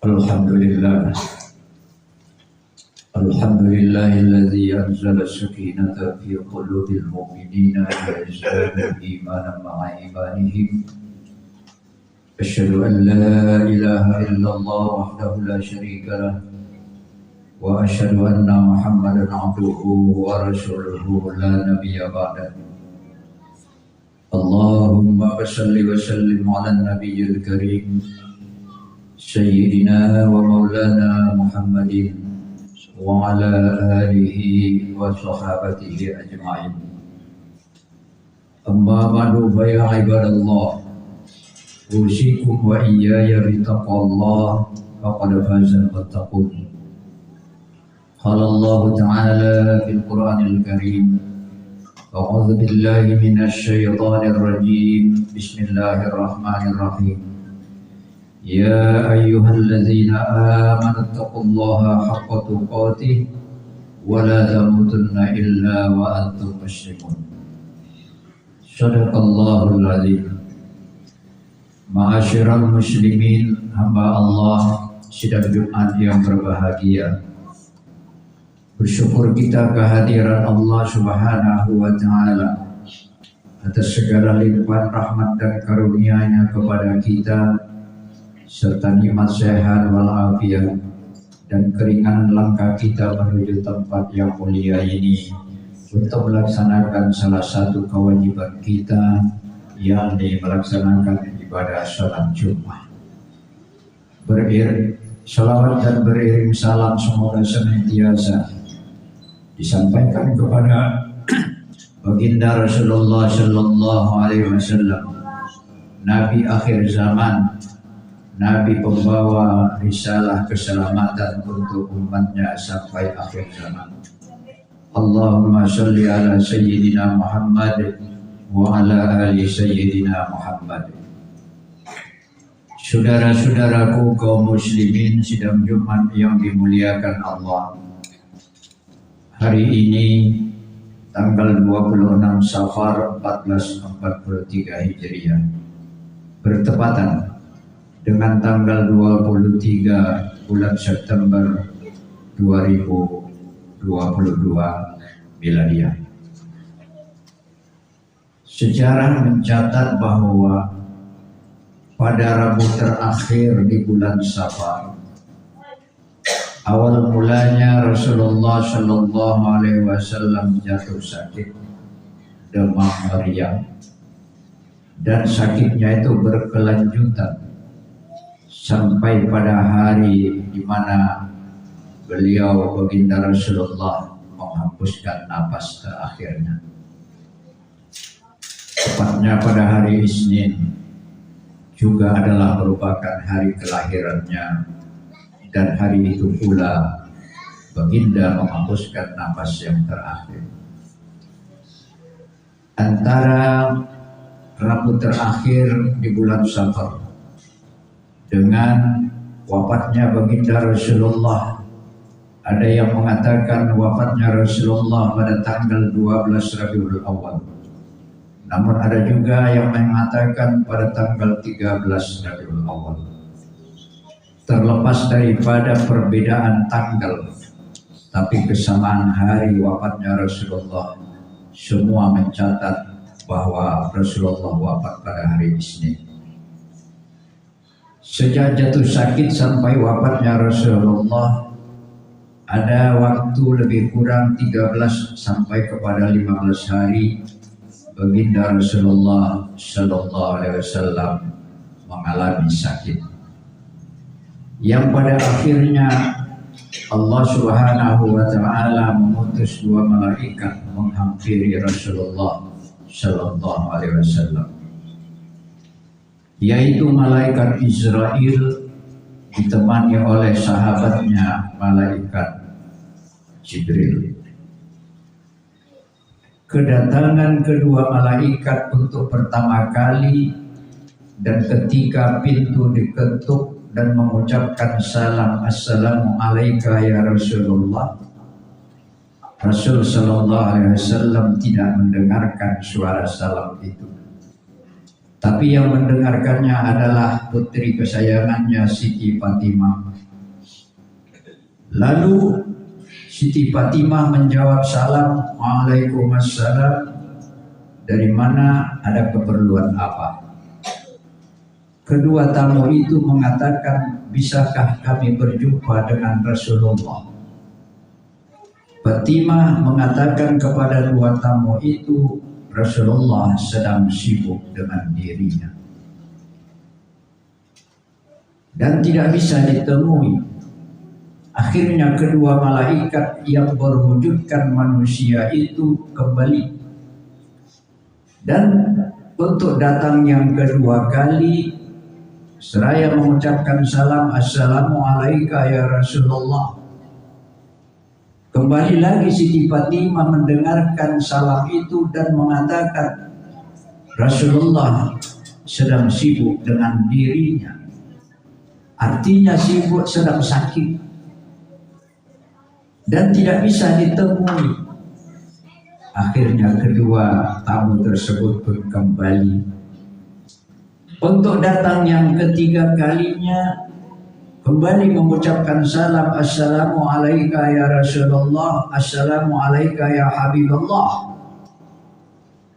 Alhamdulillah. Alhamdulillahilladzi anzala as-sakinata fi qulubil mu'minina wa yazdadu imanan ma'a imanihim. Asyhadu an la ilaha illallah wahdahu la syarika lah wa asyhadu anna Muhammadan abduhu wa rasuluhu la nabiyya ba'dahu. Allahumma shalli wa sallim ala nabiyyil karim Sayyidina wa maulana Muhammadin wa ala alihi wa sahabatihi ajma'in. Amma ba'du fa ya ibadallah, usikum wa iyaya bitaqwallah faqad fazal muttaqun. Qala Allah ta'ala fil Qur'anil Karim, a'udzu billahi minasy syaithanir rajim. Bismillahirrahmanirrahim. Ya ayyuhalladzina amanu taqullaha haqqa tuqatih wa la tamutunna illa wa antum muslimun. Shadaqallahul azim. Ma'asyiral muslimin, hamba Allah sidang Jumat yang berbahagia. Bersyukur kita kehadiran Allah Subhanahu wa taala atas segala limpahan rahmat dan karunia-Nya kepada kita, serta nikmat sehat walafiat dan keringanan langkah kita menuju tempat yang mulia ini untuk melaksanakan salah satu kewajiban kita, yakni melaksanakan ibadah salat Jumat. Salawat dan beriring salam semoga senantiasa disampaikan kepada baginda Rasulullah Sallallahu Alaihi Wasallam, Nabi akhir zaman, Nabi pembawa risalah keselamatan untuk umatnya sampai akhir zaman. Allahumma sholli ala Sayyidina Muhammad wa ala ali Sayyidina Muhammad. Saudara-saudaraku kaum muslimin sidang Jumat yang dimuliakan Allah, hari ini tanggal 26 Safar 1443 Hijriah bertepatan dengan tanggal 23 bulan September 2022 Miladiah. Sejarah mencatat bahwa pada Rabu terakhir di bulan Safar, awal mulanya Rasulullah Shallallahu Alaihi Wasallam jatuh sakit demam meriang, dan sakitnya itu berkelanjutan sampai pada hari di mana beliau baginda Rasulullah menghembuskan napas terakhirnya. Tepatnya pada hari Isnin juga adalah merupakan hari kelahirannya, dan hari itu pula baginda menghembuskan napas yang terakhir. Antara Rabu terakhir di bulan Safar dengan wafatnya baginda Rasulullah, ada yang mengatakan wafatnya Rasulullah pada tanggal 12 Rabiul Awal. Namun ada juga yang mengatakan pada tanggal 13 Rabiul Awal. Terlepas daripada perbedaan tanggal, tapi kesamaan hari wafatnya Rasulullah, semua mencatat bahwa Rasulullah wafat pada hari Isnin. Sejak jatuh sakit sampai wafatnya Rasulullah ada waktu lebih kurang 13 sampai kepada 15 hari baginda Rasulullah Sallallahu Alaihi Wasallam mengalami sakit, yang pada akhirnya Allah Subhanahu wa taala mengutus dua malaikat menghampiri Rasulullah Sallallahu Alaihi Wasallam, yaitu malaikat Israel ditemani oleh sahabatnya malaikat Jibril. Kedatangan kedua malaikat untuk pertama kali dan ketika pintu diketuk dan mengucapkan salam, assalamu alaika ya Rasulullah, Rasul Sallallahu Alaihi Wasallam tidak mendengarkan suara salam itu. tapi yang mendengarkannya adalah putri kesayangannya Siti Fatimah. Lalu Siti Fatimah menjawab salam, "Waalaikumsalam. Dari mana, ada keperluan apa?" Kedua tamu itu mengatakan, "Bisakah kami berjumpa dengan Rasulullah?" Fatimah mengatakan kepada dua tamu itu, Rasulullah sedang sibuk dengan dirinya dan tidak bisa ditemui. Akhirnya kedua malaikat yang berwujudkan manusia itu kembali, dan untuk datang yang kedua kali seraya mengucapkan salam, "Assalamu alayka ya Rasulullah." Kembali lagi Siti Fatimah mendengarkan salam itu dan mengatakan, Rasulullah sedang sibuk dengan dirinya. Artinya sibuk, sedang sakit dan tidak bisa ditemui. Akhirnya kedua tamu tersebut pun kembali. Untuk datang yang ketiga kalinya, kembali mengucapkan salam, "Assalamu alayka ya Rasulullah, Assalamu alayka ya Habibullah."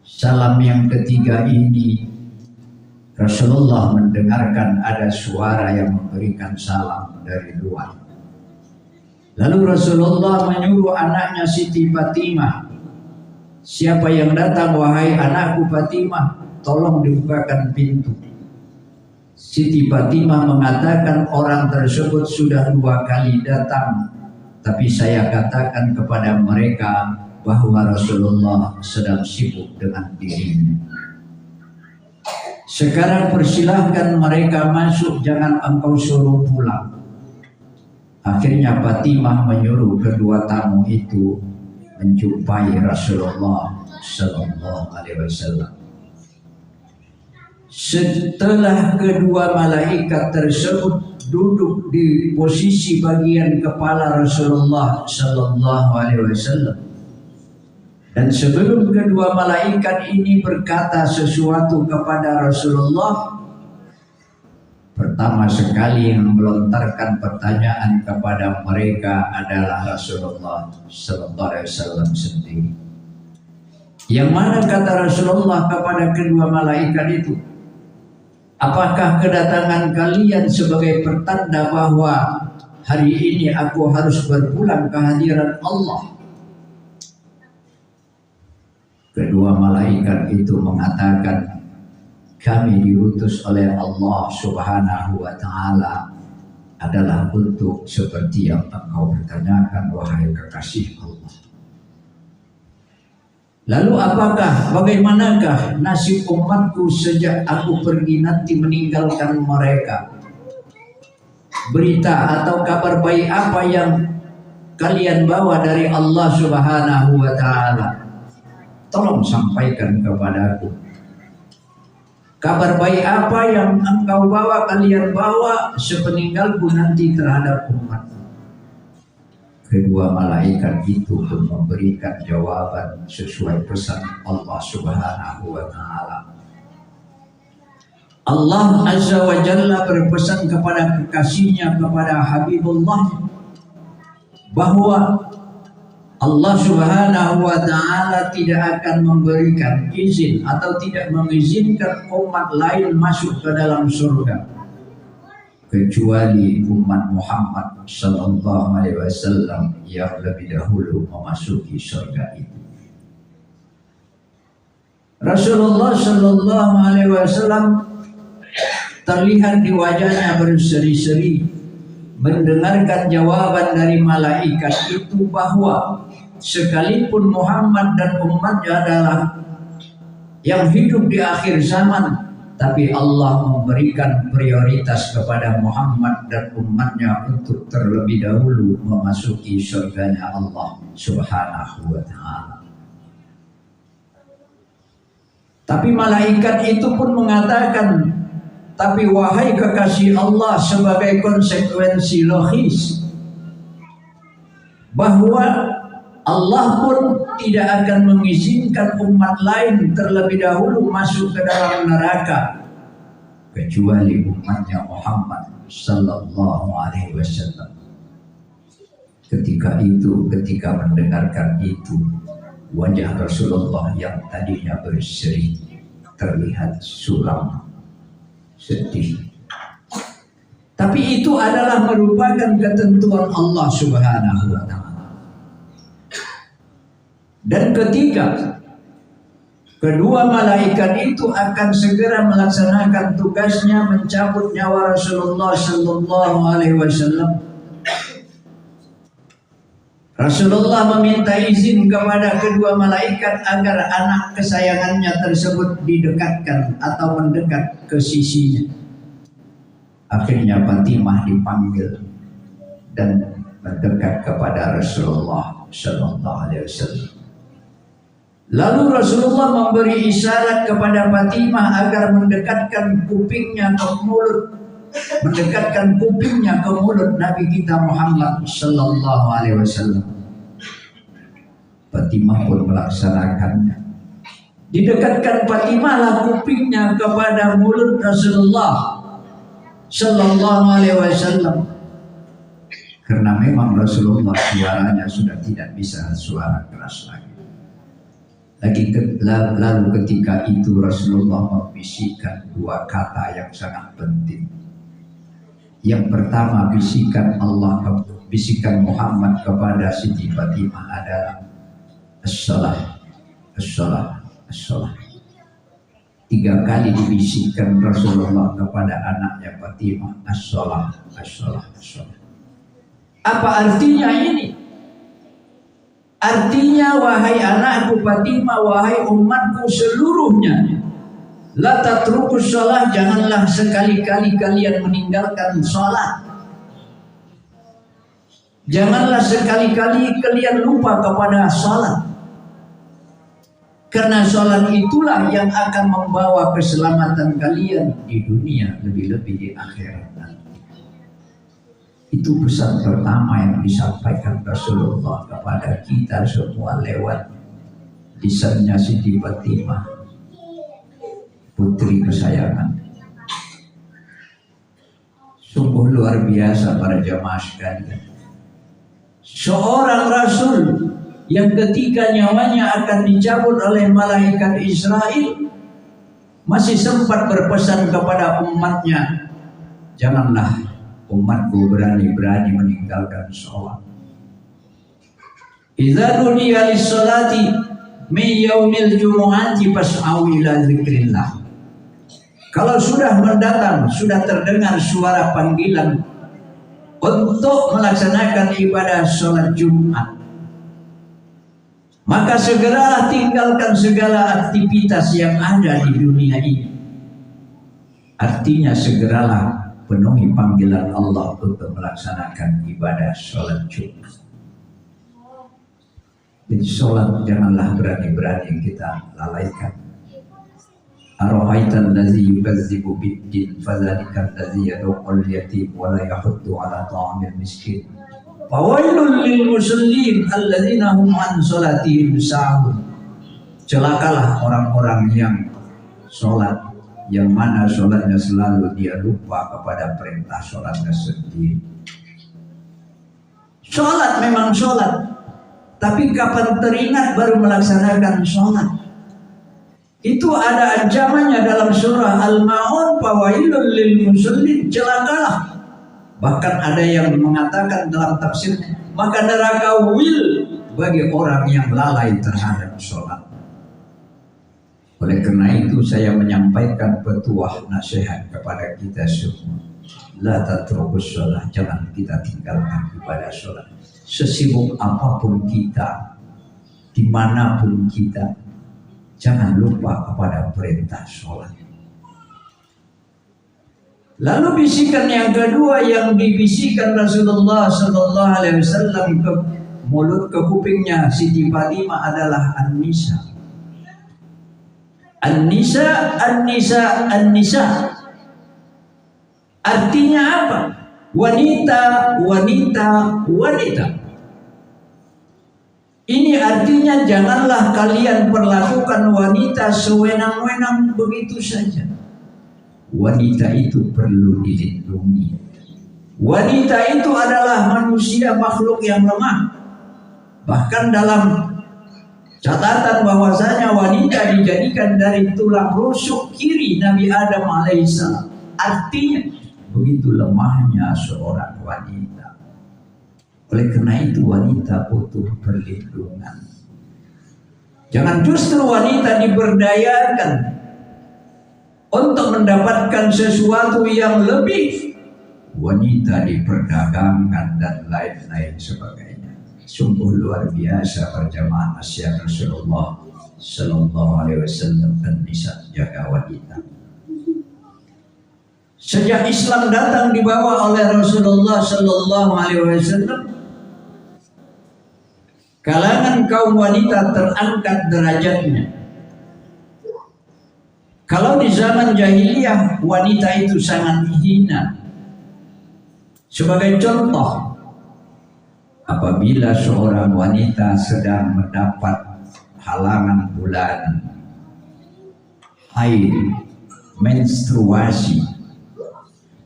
Salam yang ketiga ini Rasulullah mendengarkan ada suara yang memberikan salam dari luar. Lalu Rasulullah menyuruh anaknya Siti Fatimah, "Siapa yang datang wahai anakku Fatimah, tolong dibukakan pintu." Siti Fatimah mengatakan, "Orang tersebut sudah 2 kali datang, tapi saya katakan kepada mereka bahwa Rasulullah sedang sibuk dengan dirinya. Sekarang persilahkan mereka masuk, jangan engkau suruh pulang." Akhirnya Fatimah menyuruh kedua tamu itu menjumpai Rasulullah Sallallahu Alaihi Wasallam. Setelah kedua malaikat tersebut duduk di posisi bagian kepala Rasulullah Sallallahu Alaihi Wasallam, dan sebelum kedua malaikat ini berkata sesuatu kepada Rasulullah, pertama sekali yang melontarkan pertanyaan kepada mereka adalah Rasulullah Sallallahu Alaihi Wasallam sendiri. Yang mana kata Rasulullah kepada kedua malaikat itu, "Apakah kedatangan kalian sebagai pertanda bahwa hari ini aku harus berpulang ke hadirat Allah?" Kedua malaikat itu mengatakan, "Kami diutus oleh Allah Subhanahu wa Ta'ala adalah untuk seperti yang engkau bertanyakan, wahai kekasih Allah." Lalu bagaimanakah nasib umatku sejak aku pergi nanti meninggalkan mereka? Berita atau kabar baik apa yang kalian bawa dari Allah Subhanahu wa Ta'ala? Tolong sampaikan kepadaku. Kabar baik apa yang engkau bawa, kalian bawa sepeninggalku nanti terhadap umatku? Kedua malaikat itu pun memberikan jawaban sesuai pesan Allah Subhanahu wa Ta'ala. Allah Azza wa Jalla berpesan kepada kekasihnya, kepada Habibullah, bahwa Allah Subhanahu wa Ta'ala tidak akan memberikan izin atau tidak mengizinkan umat lain masuk ke dalam surga kecuali umat Muhammad Sallallahu Alaihi Wasallam yang lebih dahulu memasuki surga itu. Rasulullah Sallallahu Alaihi Wasallam terlihat di wajahnya berseri-seri mendengarkan jawaban dari malaikat itu bahwa sekalipun Muhammad dan umatnya adalah yang hidup di akhir zaman, tapi Allah memberikan prioritas kepada Muhammad dan umatnya untuk terlebih dahulu memasuki surganya Allah Subhanahu wa Ta'ala. Tapi malaikat itu pun mengatakan, "Tapi wahai kekasih Allah, sebagai konsekuensi logis bahwa Allah pun tidak akan mengizinkan umat lain terlebih dahulu masuk ke dalam neraka kecuali umatnya Muhammad sallallahu alaihi wasallam. Ketika mendengarkan itu, wajah Rasulullah yang tadinya berseri terlihat suram, sedih. Tapi itu adalah merupakan ketentuan Allah Subhanahu wa taala. Dan ketika kedua malaikat itu akan segera melaksanakan tugasnya mencabut nyawa Rasulullah sallallahu alaihi wasallam, Rasulullah meminta izin kepada kedua malaikat agar anak kesayangannya tersebut didekatkan atau mendekat ke sisinya. Akhirnya Fatimah dipanggil dan mendekat kepada Rasulullah sallallahu alaihi wasallam. Lalu Rasulullah memberi isyarat kepada Fatimah agar mendekatkan kupingnya ke mulut Nabi kita Muhammad sallallahu alaihi wasallam. Fatimah pun melaksanakannya. Didekatkan Fatimah lah kupingnya kepada mulut Rasulullah sallallahu alaihi wasallam. Karena memang Rasulullah suaranya sudah tidak bisa suara keras lagi. Lalu ketika itu Rasulullah membisikkan dua kata yang sangat penting. Yang pertama, bisikan Muhammad kepada Siti Fatimah adalah as-salah, as-salah, as-salah. 3 kali dibisikkan Rasulullah kepada anaknya Fatimah, as-salah, as-salah, as-salah. Apa artinya ini? Artinya, wahai anakku Fatimah, wahai umatku seluruhnya, la tatrukus shalah, janganlah sekali-kali kalian meninggalkan salat. Janganlah sekali-kali kalian lupa kepada salat. Karena salat itulah yang akan membawa keselamatan kalian di dunia, lebih-lebih di akhirat nanti. Itu pesan pertama yang disampaikan Rasulullah kepada kita semua lewat lisannya Siti Fatimah, putri kesayangan. Sungguh luar biasa para jamaah sekalian. Seorang Rasul yang ketika nyawanya akan dicabut oleh malaikat Israel masih sempat berpesan kepada umatnya, janganlah umatku berani-berani meninggalkan sholat. Idza nudiya lis-sholati min yaumil jumu'ati fas'au ila dzikrillah. Kalau sudah mendatang, sudah terdengar suara panggilan untuk melaksanakan ibadah sholat Jumat, maka segeralah tinggalkan segala aktivitas yang ada di dunia ini. Artinya segeralah penuhi panggilan Allah untuk melaksanakan ibadah sholat Jumat. Jadi sholat janganlah berani-berani kita lalaikan. Ara'aital ladzi yukadzibu bid-din fadzalika alladzi yad'ul yatim wa la yahuddu 'ala ta'amil miskin. Fawailul lil musallin alladzina hum an sholatihim sahun. Celakalah orang-orang yang sholat, yang mana sholatnya selalu dia lupa kepada perintah sholatnya sendiri. Sholat memang sholat, tapi kapan teringat baru melaksanakan sholat. Itu ada ancamannya dalam surah Al-Ma'un, fawailul lil musallin, celakalah. Bahkan ada yang mengatakan dalam tafsirnya, maka neraka wil bagi orang yang lalai terhadap sholat. Oleh karena itu saya menyampaikan petuah nasihat kepada kita semua. La tatrukus sholat, jangan kita tinggalkan ibadah sholat. Sesibuk apapun kita, dimanapun kita, jangan lupa kepada perintah sholat. Lalu bisikan yang kedua yang dibisikkan Rasulullah sallallahu alaihi wasallam ke mulut, ke kupingnya Siti Fatimah adalah an-nisa. An-nisa, an-nisa, an-nisa. Artinya apa? Wanita, wanita, wanita. Ini artinya janganlah kalian perlakukan wanita sewenang-wenang begitu saja. wanita itu perlu dilindungi. Wanita itu adalah manusia, makhluk yang lemah. Bahkan dalam catatan bahwasanya wanita dijadikan dari tulang rusuk kiri Nabi Adam alaihissalam. Artinya begitu lemahnya seorang wanita. Oleh karena itu wanita butuh perlindungan. Jangan justru wanita diberdayakan untuk mendapatkan sesuatu yang lebih. Wanita diperdagangkan dan lain-lain sebagainya. Sungguh luar biasa perjamaah nasihat Rasulullah Sallallahu Alaihi Wasallam dan bisa jaga wanita. Sejak Islam datang dibawa oleh Rasulullah Sallallahu Alaihi Wasallam, kalangan kaum wanita terangkat derajatnya. Kalau di zaman jahiliyah wanita itu sangat hina. Sebagai contoh, apabila seorang wanita sedang mendapat halangan bulan, haid, menstruasi,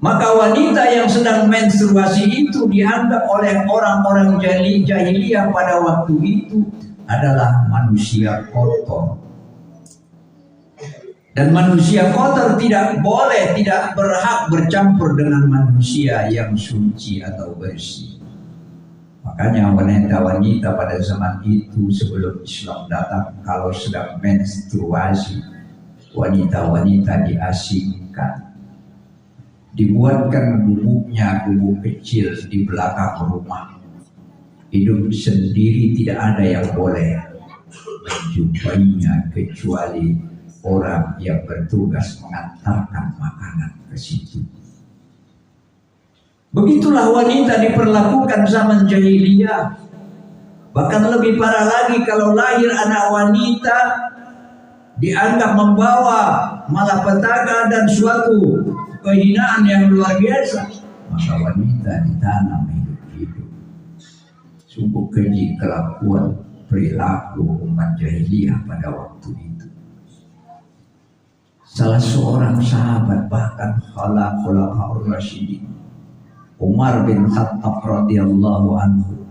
maka wanita yang sedang menstruasi itu dianggap oleh orang-orang jahiliyah pada waktu itu adalah manusia kotor. Dan manusia kotor tidak boleh, tidak berhak bercampur dengan manusia yang suci atau bersih. Makanya wanita-wanita pada zaman itu sebelum Islam datang, kalau sedang menstruasi, wanita-wanita diasingkan. Dibuatkan gubuknya, gubuk kecil di belakang rumah. Hidup sendiri, tidak ada yang boleh menjumpainya kecuali orang yang bertugas mengantarkan makanan ke situ. Begitulah wanita diperlakukan zaman jahiliyah. Bahkan lebih parah lagi, kalau lahir anak wanita dianggap membawa malapetaka dan suatu kehinaan yang luar biasa, maka wanita ditanam hidup-hidup. Sungguh keji kelakuan perilaku umat jahiliyah pada waktu itu. Salah seorang sahabat, bahkan khulafaur rasyidin, Umar bin Khattab radhiyallahu anhu,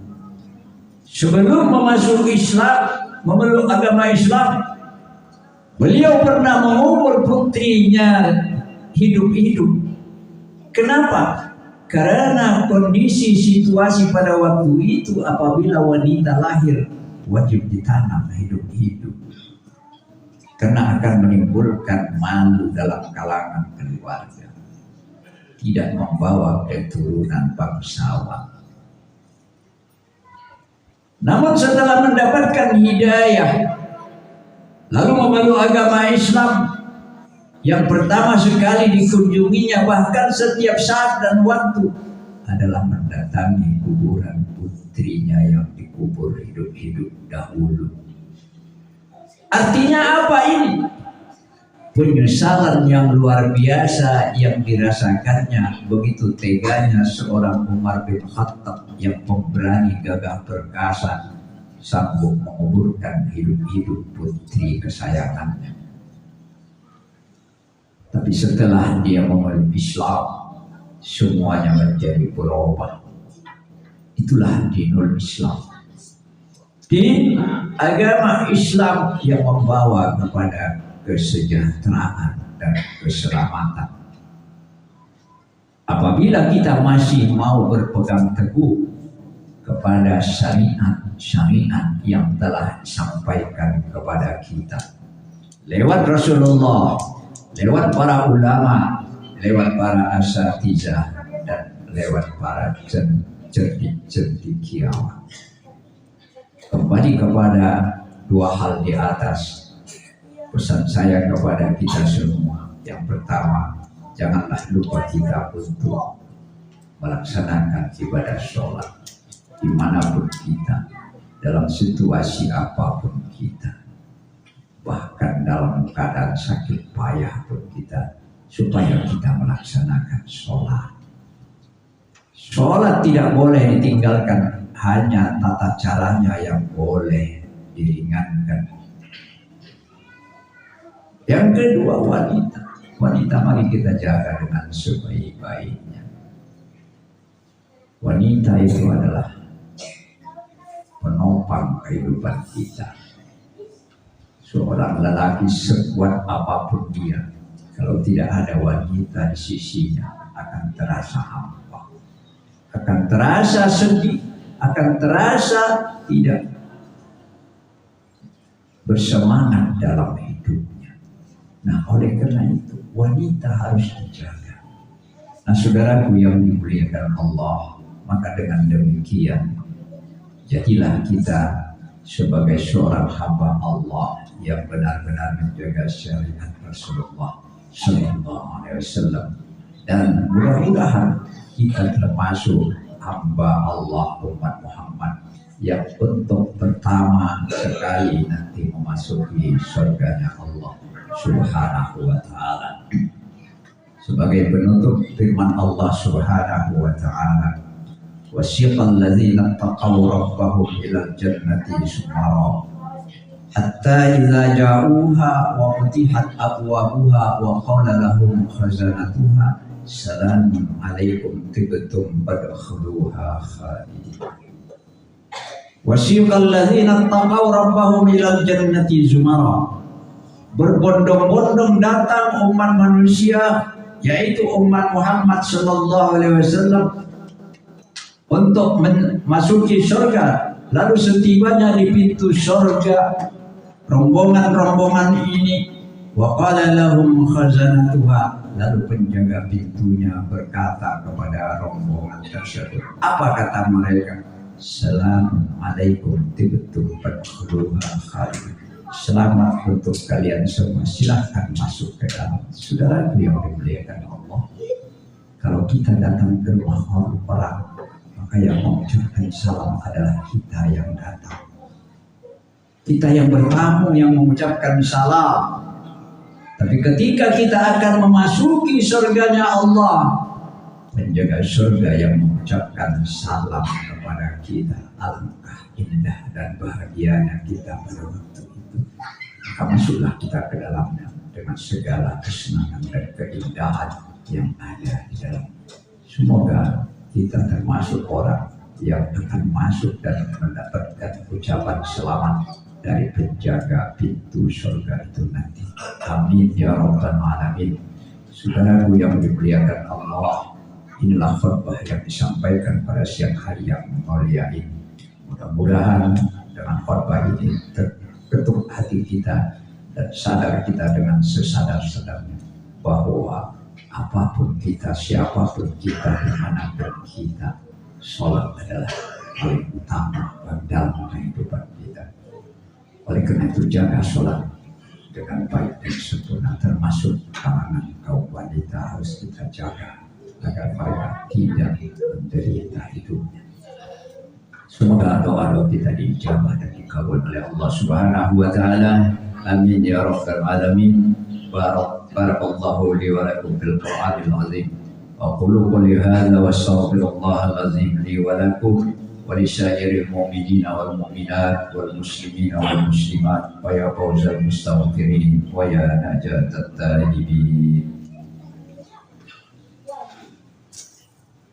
sebelum memasuki Islam, memeluk agama Islam, beliau pernah mengubur putrinya hidup-hidup. Kenapa? Karena kondisi situasi pada waktu itu, apabila wanita lahir wajib ditanam hidup-hidup, karena akan menimbulkan malu dalam kalangan keluarga, tidak membawa keturunan bangsawan. Namun setelah mendapatkan hidayah, lalu memeluk agama Islam, yang pertama sekali dikunjunginya bahkan setiap saat dan waktu adalah mendatangi kuburan putrinya yang dikubur hidup-hidup dahulu. Artinya apa ini? Penyesalan yang luar biasa yang dirasakannya. Begitu teganya seorang Umar bin Khattab yang pemberani, gagah perkasa, sanggup menguburkan hidup-hidup putri kesayangannya. Tapi setelah dia memeluk Islam, semuanya menjadi berubah. Itulah dinul Islam. Din agama Islam yang membawa kepada kesejahteraan dan keselamatan. Apabila kita masih mau berpegang teguh kepada syariat yang telah disampaikan kepada kita lewat Rasulullah, lewat para ulama, lewat para asatizah, dan lewat para cerdik kiamat. Kembali kepada dua hal di atas, pesan saya kepada kita semua. Yang pertama, janganlah lupa kita untuk melaksanakan ibadah sholat dimanapun kita, dalam situasi apapun kita, bahkan dalam keadaan sakit payah pun kita, supaya kita melaksanakan sholat. Sholat tidak boleh ditinggalkan, hanya tata caranya yang boleh diringankan. Yang kedua, wanita. Wanita mari kita jaga dengan sebaik-baiknya. Wanita itu adalah penopang kehidupan kita. Seorang lelaki sekuat apapun dia, kalau tidak ada wanita di sisinya akan terasa hampa, akan terasa sedih, akan terasa tidak bersemangat dalam hidupnya. Nah, oleh karena itu wanita harus dijaga. Nah, saudaraku yang dimuliakan Allah, maka dengan demikian jadilah kita sebagai seorang hamba Allah yang benar-benar menjaga syariat Rasulullah Sallallahu Alaihi Wasallam, dan mudah-mudahan kita termasuk hamba Allah umat Muhammad yang untuk pertama sekali nanti memasuki surganya Allah Subhanahu wa Ta'ala. Sebagai penutup firman Allah Subhanahu wa Ta'ala, wasiqal ladzina taqaw rabbahum ilal jannati zumara hatta idza ja'uha wa futihat abwabuha wa qala lahum khazanatuha salamun alaikum tibtum fadkhuluha khalidin. Wasiqal ladzina taqaw rabbahum ilal jannati zumara, berbondong-bondong datang umat manusia yaitu umat Muhammad sallallahu alaihi wasallam untuk memasuki surga. Lalu setibanya di pintu surga, rombongan-rombongan ini, wa qala lahum khazanatuha, lalu penjaga pintunya berkata kepada rombongan tersebut, apa kata mereka? Assalamualaikum tibtum fadkhuluha khalidin. Selamat untuk kalian semua, silahkan masuk ke dalam. Saudara yang dimuliakan Allah, kalau kita datang ke rumah orang, maka yang mengucapkan salam adalah kita yang datang. Kita yang bertamu yang mengucapkan salam. Tapi ketika kita akan memasuki surganya Allah, penjaga surga yang mengucapkan salam kepada kita, alangkah indah dan bahagianya kita pada waktu itu. Maka masuklah kita ke dalamnya dengan segala kesenangan dan keindahan yang ada di dalam. Semoga kita termasuk orang yang akan masuk dan mendapatkan ucapan selamat dari penjaga pintu surga itu nanti. Amin ya rabbal alamin. Saudaraku yang dimuliakan Allah, inilah khutbah yang disampaikan pada siang hari yang mulia ini. Mudah-mudahan dengan khutbah ini terketuk hati kita dan sadar kita dengan sesadar-sadarnya bahwa apapun kita, siapapun kita, dimanapun kita, sholat adalah paling utama dalam kehidupan kita. Oleh karena itu jaga sholat dengan baik dan sempurna, termasuk kalangan kaum wanita harus kita jaga agar mereka tidak menderita hidupnya. Semoga doa-doa kita diijabah dan dikabul oleh Allah Subhanahu wa Ta'ala. Amin ya rabbal alamin. Barakallahu li wa lakum fil Qur'anil azim. Wa qulu qouli hadza wa astaghfirullahal azim li wa lakum wa li sairil mu'minina wal mu'minat wal muslimina wal muslimat wa ya fawzal mustaghfirin wa ya najatat taibin.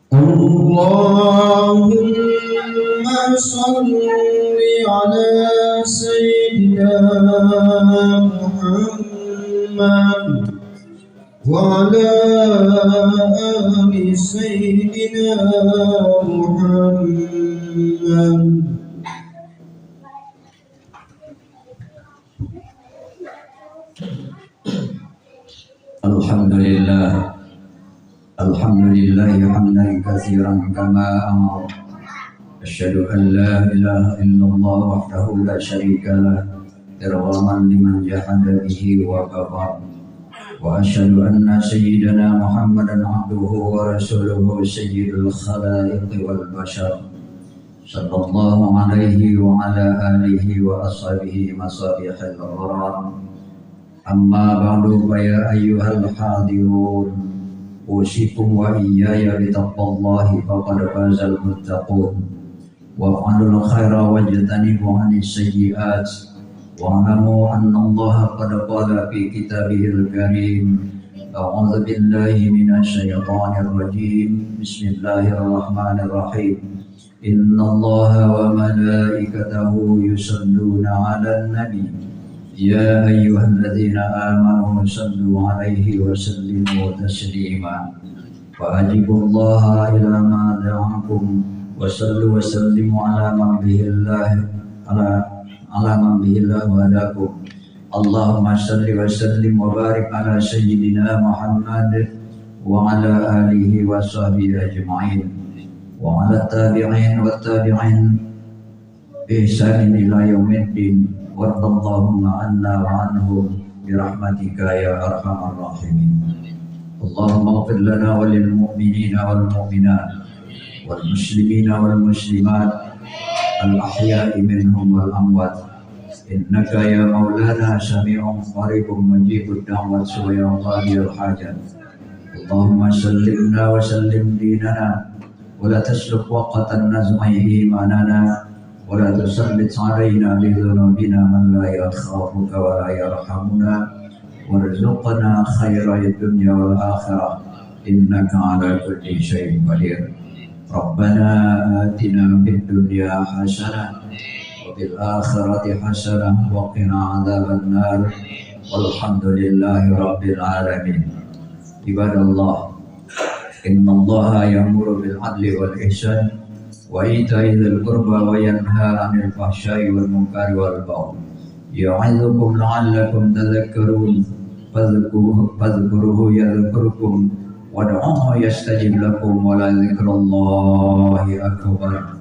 Allahumma salli ala sayyidina Muhammad wa ala ali sayyidina Muhammad. Alhamdulillah. Alhamdulillah hamdan katsiran kama amara. Asyhadu an la ilaha illallah wahdahu la syarika lah, irghaman liman jahada bihi wa kafar. Wa asyhadu anna sayyidana Muhammadan abduhu wa rasuluhu sayyidul khalaiq wal bashar. Sallallahu alaihi wa ala alihi wa ashabihi masabihil gharar. Amma ba'du fa ya ayyuhal hadirun, usikum wa iyaya bitaqwallahi faqad fazal muttaqun. Wa'alul khaira wajtanibu 'anis sayyi'at. Wa'lamu anna Allah qad qala fi kitabihil karim, أعوذ بالله من الشيطان الرجيم بسم الله الرحمن الرحيم إن الله وملائكته يصلون على النبي يا أيها الذين آمنوا صلوا عليه وسلموا تسليما وأجيبوا الله إلى ما دعاكم وصلوا وسلموا على من به الله هداكم اللهم صل وسلم وبارك على سيدنا محمد وعلى آله وصحبه أجمعين وعلى التابعين والتابعين بإحسان إلى يوم الدين وارض اللهم عنا وعنهم برحمتك يا أرحم الراحمين اللهم اغفر لنا وللمؤمنين والمؤمنات والمسلمين والمسلمات الأحياء منهم والأموات إنك يا مولانا سميع قريب مجيب الدعوة ويا قاضي الحاجات اللهم سلمنا وسلم ديننا ولا تسلك وقت النزع إيماننا ولا تسلط علينا بذنوبنا من لا يخافك ولا يرحمنا وارزقنا خير الدنيا والآخرة إنك على كل شيء قدير ربنا آتنا في الدنيا حسنة وفي الآخرة حسنة وقنا عذاب النار والحمد لله رب العالمين عباد الله إن الله يأمر بالعدل والإحسان وإيتاء ذي القربى وينهى عن الفحشاء والمنكر والبغي يعظكم لعلكم تذكرون فاذكروه يذكركم وادعوه يستجب لكم ولذكر الله أكبر